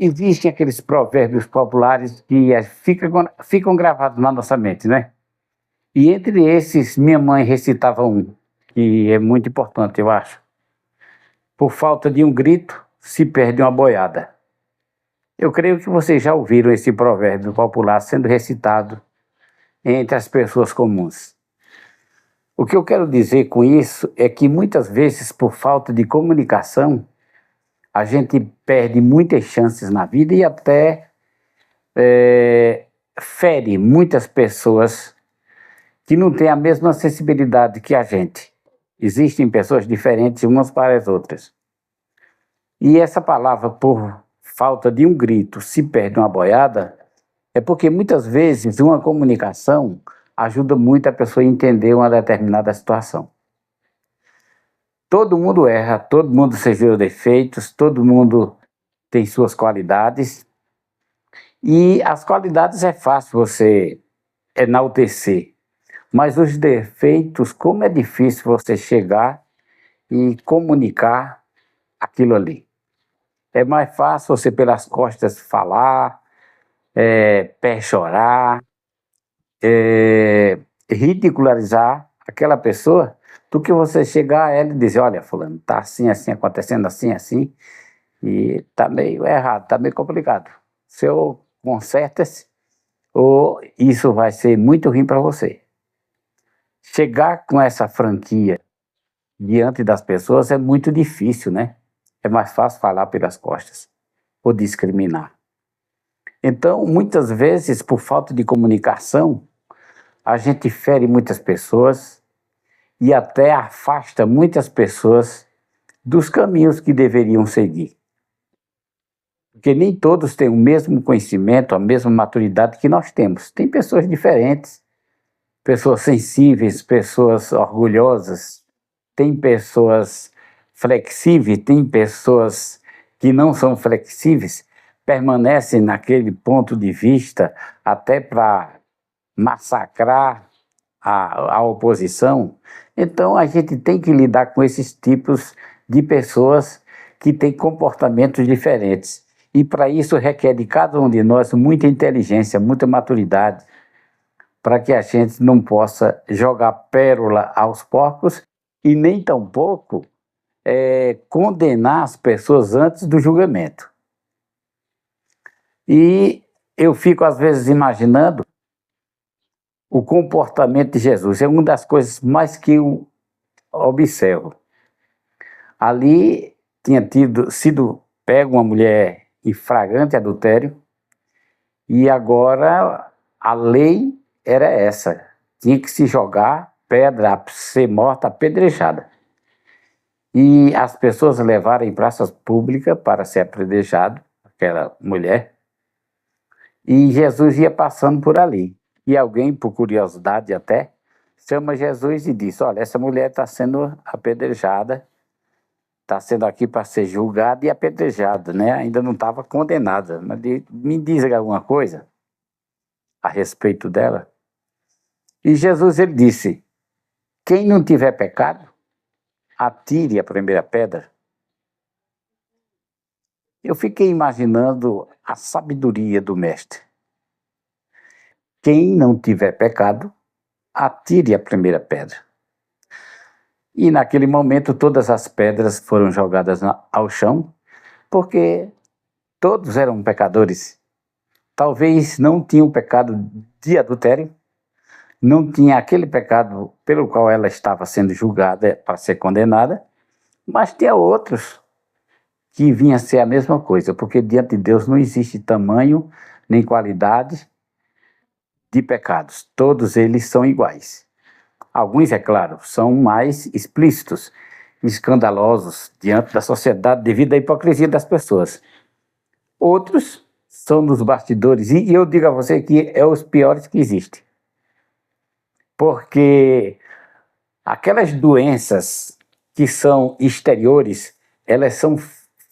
Existem aqueles provérbios populares que ficam gravados na nossa mente, né? E entre esses, minha mãe recitava um, que é muito importante, eu acho. Por falta de um grito, se perde uma boiada. Eu creio que vocês já ouviram esse provérbio popular sendo recitado entre as pessoas comuns. O que eu quero dizer com isso é que muitas vezes, por falta de comunicação, a gente perde muitas chances na vida e até fere muitas pessoas que não têm a mesma sensibilidade que a gente. Existem pessoas diferentes umas para as outras. E essa palavra, por falta de um grito, se perde uma boiada, é porque muitas vezes uma comunicação ajuda muito a pessoa a entender uma determinada situação. Todo mundo erra, todo mundo tem seus defeitos, todo mundo tem suas qualidades. E as qualidades é fácil você enaltecer, mas os defeitos, como é difícil você chegar e comunicar aquilo ali. É mais fácil você pelas costas falar, chorar, ridicularizar aquela pessoa, do que você chegar a ela e dizer, olha, fulano, tá assim, assim, acontecendo assim, assim, e tá meio errado, tá meio complicado. Se eu conserta-se, ou isso vai ser muito ruim para você. Chegar com essa franquia diante das pessoas é muito difícil, né? É mais fácil falar pelas costas ou discriminar. Então, muitas vezes, por falta de comunicação, a gente fere muitas pessoas e até afasta muitas pessoas dos caminhos que deveriam seguir. Porque nem todos têm o mesmo conhecimento, a mesma maturidade que nós temos. Tem pessoas diferentes, pessoas sensíveis, pessoas orgulhosas, tem pessoas flexíveis, tem pessoas que não são flexíveis, permanecem naquele ponto de vista até para massacrar a oposição. Então a gente tem que lidar com esses tipos de pessoas que têm comportamentos diferentes. E para isso requer de cada um de nós muita inteligência, muita maturidade, para que a gente não possa jogar pérola aos porcos e nem tampouco condenar as pessoas antes do julgamento. E eu fico às vezes imaginando o comportamento de Jesus, é uma das coisas mais que eu observo. Ali tinha sido pego uma mulher em flagrante adultério e agora a lei era essa, tinha que se jogar pedra, ser morta apedrejada. E as pessoas levaram em praças públicas para ser apedrejado, aquela mulher, e Jesus ia passando por ali. E alguém, por curiosidade até, chama Jesus e diz, olha, essa mulher está sendo apedrejada, está sendo aqui para ser julgada e apedrejada, né? Ainda não estava condenada. Mas me diz alguma coisa a respeito dela. E Jesus, ele disse, quem não tiver pecado, atire a primeira pedra. Eu fiquei imaginando a sabedoria do mestre. Quem não tiver pecado, atire a primeira pedra. E naquele momento todas as pedras foram jogadas ao chão, porque todos eram pecadores. Talvez não tinham pecado de adultério, não tinha aquele pecado pelo qual ela estava sendo julgada para ser condenada, mas tinha outros que vinham a ser a mesma coisa, porque diante de Deus não existe tamanho nem qualidade de pecados, todos eles são iguais. Alguns, é claro, são mais explícitos, escandalosos diante da sociedade devido à hipocrisia das pessoas. Outros são nos bastidores, e eu digo a você que é os piores que existem. Porque aquelas doenças que são exteriores, elas são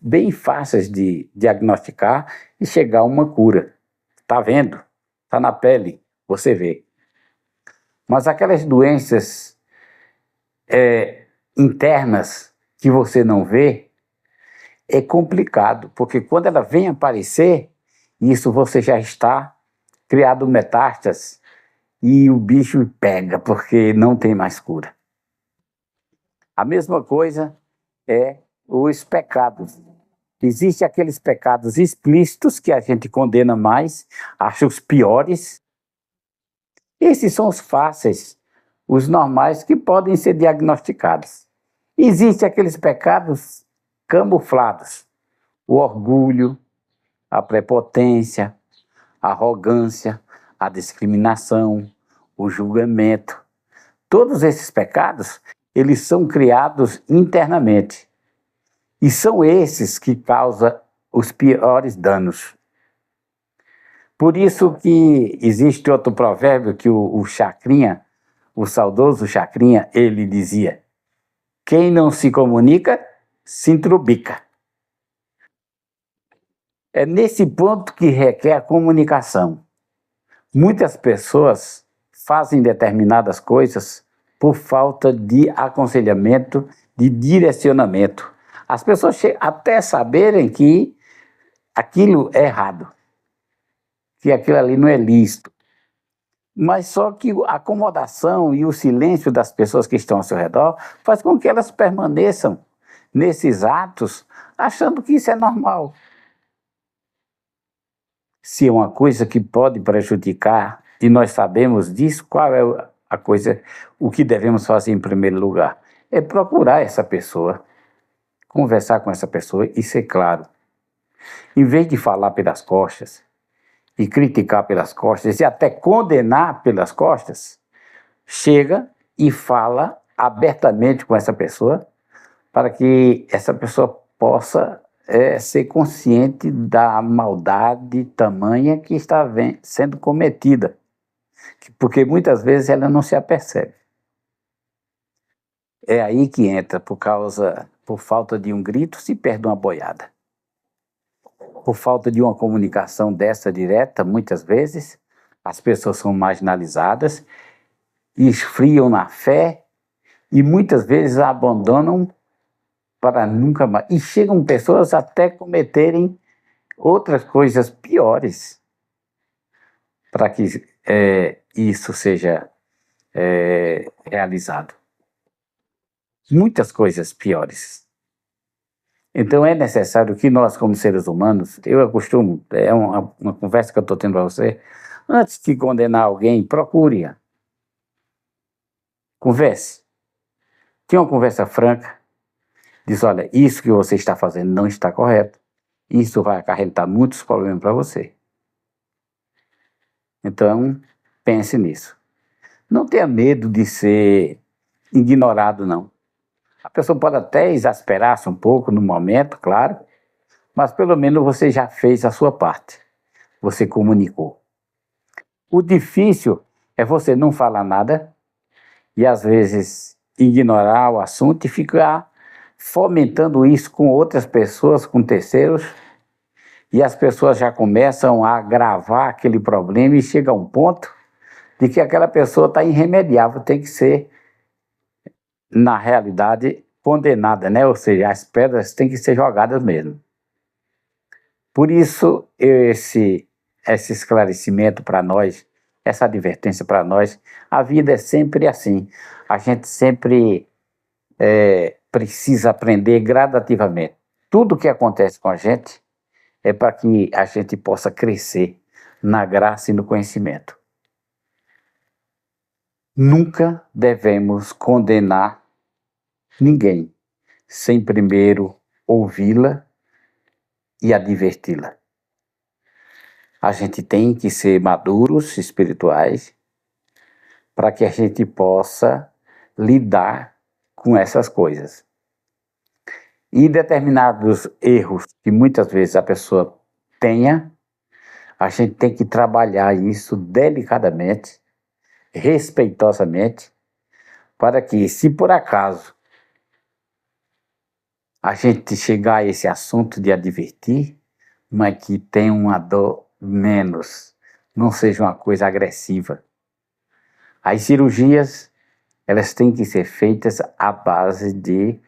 bem fáceis de diagnosticar e chegar a uma cura. Está vendo? Está na pele, você vê. Mas aquelas doenças internas que você não vê, é complicado, porque quando ela vem aparecer, isso você já está criado metástase e o bicho pega, porque não tem mais cura. A mesma coisa é os pecados. Existem aqueles pecados explícitos que a gente condena mais, acha os piores. Esses são os fáceis, os normais que podem ser diagnosticados. Existem aqueles pecados camuflados, o orgulho, a prepotência, a arrogância, a discriminação, o julgamento. Todos esses pecados, eles são criados internamente. E são esses que causam os piores danos. Por isso que existe outro provérbio que o Chacrinha, o saudoso Chacrinha, ele dizia: quem não se comunica, se intrubica. É nesse ponto que requer a comunicação. Muitas pessoas fazem determinadas coisas por falta de aconselhamento, de direcionamento. As pessoas até saberem que aquilo é errado, que aquilo ali não é lícito. Mas só que a acomodação e o silêncio das pessoas que estão ao seu redor faz com que elas permaneçam nesses atos achando que isso é normal. Se é uma coisa que pode prejudicar e nós sabemos disso, qual é a coisa, o que devemos fazer em primeiro lugar? É procurar essa pessoa, conversar com essa pessoa e ser claro. Em vez de falar pelas costas e criticar pelas costas e até condenar pelas costas, chega e fala abertamente com essa pessoa para que essa pessoa possa ser consciente da maldade tamanha que está sendo cometida, porque muitas vezes ela não se apercebe. É aí que entra, por falta de um grito, se perde uma boiada. Por falta de uma comunicação dessa direta, muitas vezes, as pessoas são marginalizadas, esfriam na fé e muitas vezes a abandonam para nunca mais. E chegam pessoas até cometerem outras coisas piores para que isso seja realizado. Muitas coisas piores. Então é necessário que nós, como seres humanos, eu costumo, é uma conversa que eu estou tendo para você, antes de condenar alguém, procure-a. Converse. Tenha uma conversa franca. Diz: olha, isso que você está fazendo não está correto. Isso vai acarretar muitos problemas para você. Então, pense nisso. Não tenha medo de ser ignorado, não. A pessoa pode até exasperar-se um pouco no momento, claro, mas pelo menos você já fez a sua parte. Você comunicou. O difícil é você não falar nada e, às vezes, ignorar o assunto e ficar fomentando isso com outras pessoas, com terceiros, e as pessoas já começam a agravar aquele problema e chega a um ponto de que aquela pessoa está irremediável, tem que ser, na realidade, condenada, né? Ou seja, as pedras têm que ser jogadas mesmo. Por isso, esse esclarecimento para nós, essa advertência para nós, a vida é sempre assim. A gente sempre precisa aprender gradativamente. Tudo que acontece com a gente é para que a gente possa crescer na graça e no conhecimento. Nunca devemos condenar ninguém sem primeiro ouvi-la e adverti-la. A gente tem que ser maduros espirituais para que a gente possa lidar com essas coisas. E determinados erros que muitas vezes a pessoa tenha, a gente tem que trabalhar isso delicadamente, respeitosamente, para que, se por acaso a gente chegar a esse assunto de advertir, mas que tenha uma dor menos, não seja uma coisa agressiva. As cirurgias, elas têm que ser feitas à base de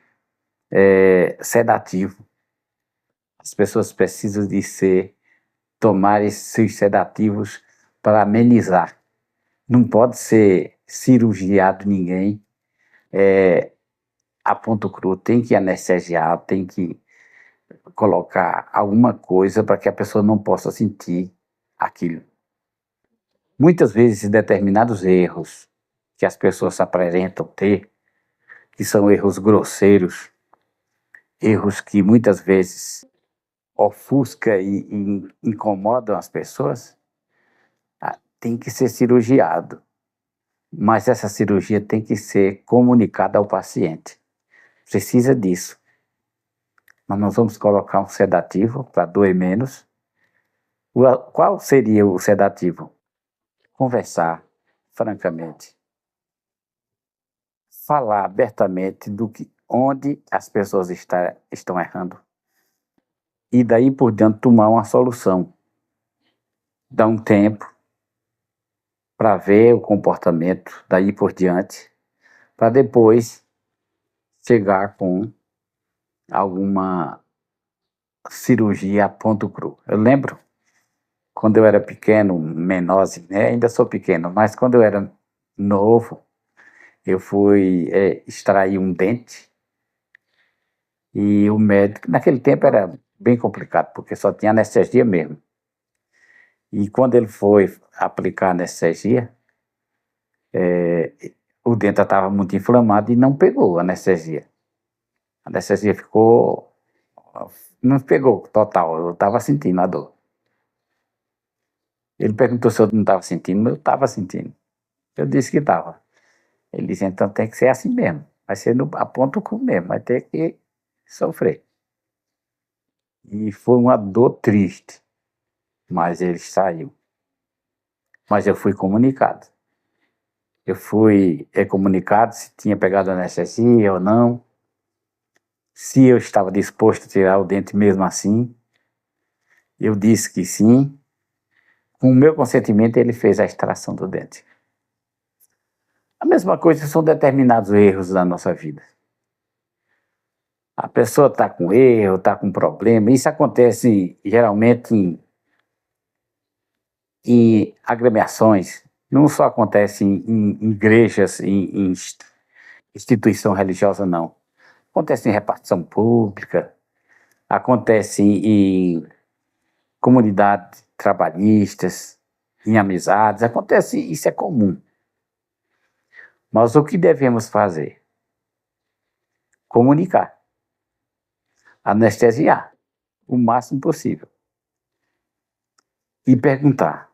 sedativo. As pessoas precisam de tomar esses sedativos para amenizar. Não pode ser cirurgiado ninguém a ponto cru, tem que anestesiar, tem que colocar alguma coisa para que a pessoa não possa sentir aquilo. Muitas vezes, determinados erros que as pessoas aparentam ter, que são erros grosseiros, erros que muitas vezes ofuscam e incomodam as pessoas, tem que ser cirurgiado. Mas essa cirurgia tem que ser comunicada ao paciente. Precisa disso. Mas nós vamos colocar um sedativo para doer menos. Qual seria o sedativo? Conversar francamente. Falar abertamente onde as pessoas estão errando. E daí por diante tomar uma solução. Dar um tempo para ver o comportamento daí por diante, para depois chegar com alguma cirurgia a ponto cru. Eu lembro quando eu era pequeno, menorzinho, né? Ainda sou pequeno, mas quando eu era novo, eu fui extrair um dente e o médico, naquele tempo era bem complicado, porque só tinha anestesia mesmo. E quando ele foi aplicar anestesia, o dente estava muito inflamado e não pegou a anestesia. A anestesia não pegou total, eu estava sentindo a dor. Ele perguntou se eu não estava sentindo, eu estava sentindo. Eu disse que estava. Ele disse, então tem que ser assim mesmo, vai ser a ponto cru mesmo, vai ter que sofrer. E foi uma dor triste, mas ele saiu. Mas eu fui comunicado. Eu fui comunicado se tinha pegado anestesia ou não, se eu estava disposto a tirar o dente mesmo assim. Eu disse que sim. Com o meu consentimento, ele fez a extração do dente. A mesma coisa são determinados erros da nossa vida. A pessoa está com erro, está com problema. Isso acontece geralmente em agremiações. Não só acontece em igrejas, em instituição religiosa, não. Acontece em repartição pública, acontece em comunidades trabalhistas, em amizades. Acontece, isso é comum. Mas o que devemos fazer? Comunicar. Anestesiar o máximo possível. E perguntar.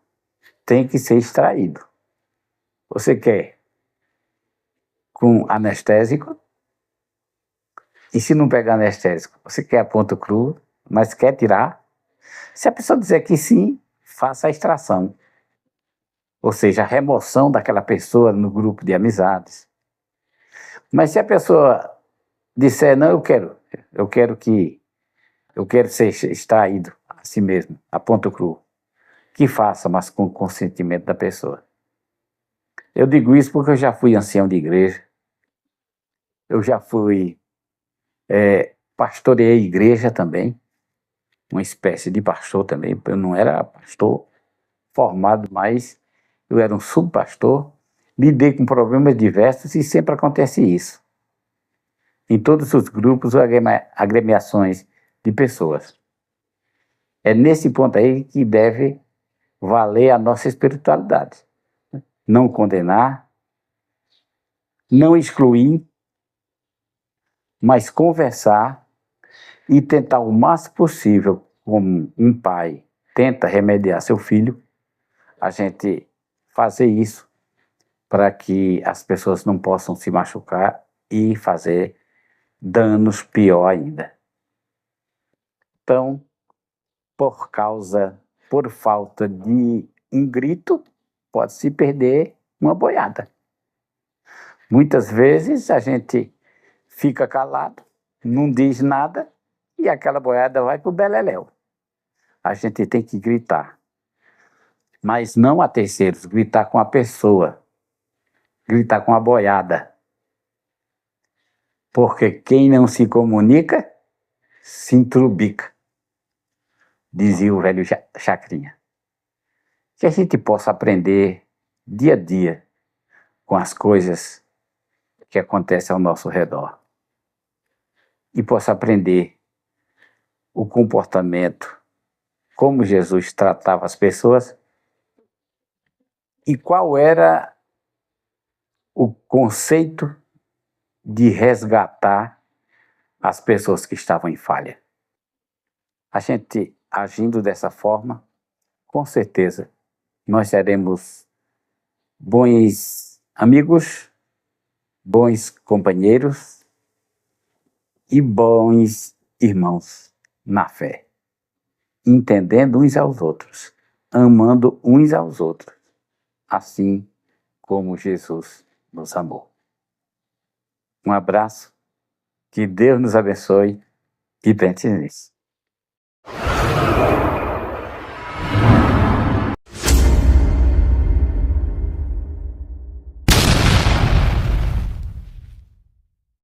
Tem que ser extraído. Você quer com anestésico? E se não pegar anestésico, você quer a ponto cru, mas quer tirar? Se a pessoa dizer que sim, faça a extração. Ou seja, a remoção daquela pessoa no grupo de amizades. Mas se a pessoa disser, não, eu quero ser extraído assim mesmo, a ponto cru, que faça, mas com o consentimento da pessoa. Eu digo isso porque eu já fui ancião de igreja, eu já fui, pastoreei igreja também, uma espécie de pastor também. Eu não era pastor formado, mas eu era um subpastor, lidei com problemas diversos e sempre acontece isso. Em todos os grupos ou agremiações de pessoas. É nesse ponto aí que deve valer a nossa espiritualidade. Não condenar, não excluir, mas conversar e tentar o máximo possível, como um pai tenta remediar seu filho, a gente fazer isso para que as pessoas não possam se machucar e fazer danos pior ainda. Então, por falta de um grito, pode-se perder uma boiada. Muitas vezes a gente fica calado, não diz nada e aquela boiada vai para o beleléu. A gente tem que gritar. Mas não a terceiros, gritar com a pessoa, gritar com a boiada. Porque quem não se comunica, se entrubica. dizia o velho Chacrinha. Que a gente possa aprender dia a dia com as coisas que acontecem ao nosso redor. E possa aprender o comportamento, como Jesus tratava as pessoas e qual era o conceito de resgatar as pessoas que estavam em falha. A gente agindo dessa forma, com certeza, nós seremos bons amigos, bons companheiros e bons irmãos na fé, entendendo uns aos outros, amando uns aos outros, assim como Jesus nos amou. Um abraço, que Deus nos abençoe e pense nisso.